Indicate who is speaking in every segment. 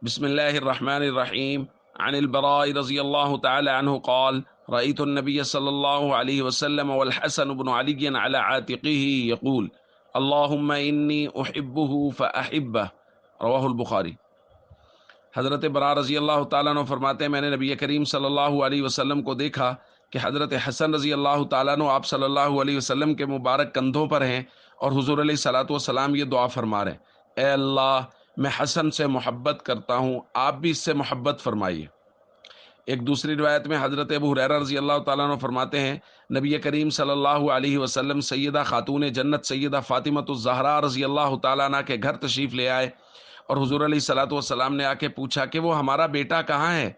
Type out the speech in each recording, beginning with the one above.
Speaker 1: بسم الله الرحمن الرحيم. عن البراء رضي الله تعالى عنه قال: رأيت النبي صلى الله عليه وسلم والحسن بن علي على عاتقه يقول: اللهم إني أحبه فأحبه. رواہ البخاری۔ حضرت برا رضی اللہ تعالیٰ عنہ فرماتے ہیں، میں نے نبی کریم صلی اللہ علیہ وسلم کو دیکھا کہ حضرت حسن رضی اللہ تعالیٰ عنہ آپ صلی اللہ علیہ وسلم کے مبارک کندھوں پر ہیں، اور حضور علیہ الصلوۃ والسلام یہ دعا فرما رہے ہیں: اے اللہ، میں حسن سے محبت کرتا ہوں، آپ بھی اس سے محبت فرمائیے۔ ایک دوسری روایت میں حضرت ابو ہریرہ رضی اللہ تعالیٰ عنہ فرماتے ہیں، نبی کریم صلی اللہ علیہ وسلم سیدہ خاتون جنت سیدہ فاطمۃ الزہرا رضی اللہ تعالیٰ عنہ کے گھر تشریف لے آئے، اور حضور علیہ الصلوۃ والسلام نے آ کے پوچھا کہ وہ ہمارا بیٹا کہاں ہے؟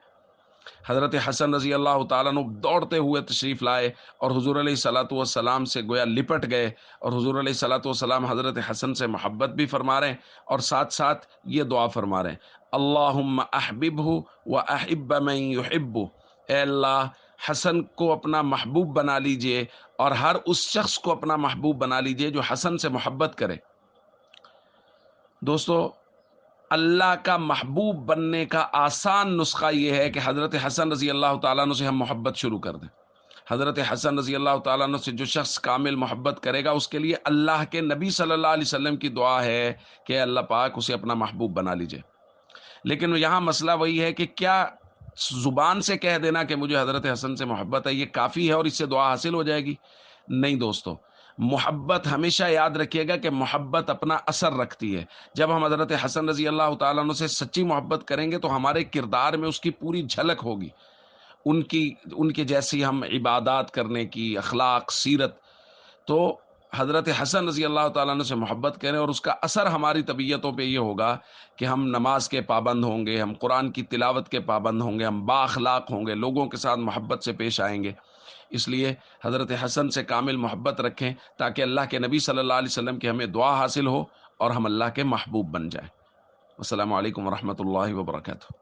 Speaker 1: حضرت حسن رضی اللہ تعالیٰ عنہ دوڑتے ہوئے تشریف لائے اور حضور علیہ الصلوۃ والسلام سے گویا لپٹ گئے، اور حضور علیہ الصلوۃ والسلام حضرت حسن سے محبت بھی فرما رہے ہیں اور ساتھ ساتھ یہ دعا فرما رہے ہیں: اللہم احببہ واحب من یحبہ، اے اللہ حسن کو اپنا محبوب بنا لیجئے اور ہر اس شخص کو اپنا محبوب بنا لیجئے جو حسن سے محبت کرے۔ دوستو، اللہ کا محبوب بننے کا آسان نسخہ یہ ہے کہ حضرت حسن رضی اللہ تعالیٰ عنہ سے ہم محبت شروع کر دیں۔ حضرت حسن رضی اللہ تعالیٰ عنہ سے جو شخص کامل محبت کرے گا، اس کے لیے اللہ کے نبی صلی اللہ علیہ وسلم کی دعا ہے کہ اللہ پاک اسے اپنا محبوب بنا لیجئے۔ لیکن یہاں مسئلہ وہی ہے کہ کیا زبان سے کہہ دینا کہ مجھے حضرت حسن سے محبت ہے یہ کافی ہے اور اس سے دعا حاصل ہو جائے گی؟ نہیں دوستو، محبت ہمیشہ یاد رکھیے گا کہ محبت اپنا اثر رکھتی ہے۔ جب ہم حضرت حسن رضی اللہ تعالیٰ عنہ سے سچی محبت کریں گے تو ہمارے کردار میں اس کی پوری جھلک ہوگی، ان کے جیسی ہم عبادات کرنے کی، اخلاق، سیرت۔ تو حضرت حسن رضی اللہ تعالیٰ عنہ سے محبت کریں اور اس کا اثر ہماری طبیعتوں پہ یہ ہوگا کہ ہم نماز کے پابند ہوں گے، ہم قرآن کی تلاوت کے پابند ہوں گے، ہم با اخلاق ہوں گے، لوگوں کے ساتھ محبت سے پیش آئیں گے۔ اس لیے حضرت حسن سے کامل محبت رکھیں تاکہ اللہ کے نبی صلی اللہ علیہ وسلم کی ہمیں دعا حاصل ہو اور ہم اللہ کے محبوب بن جائیں۔ السلام علیکم ورحمۃ اللہ وبرکاتہ۔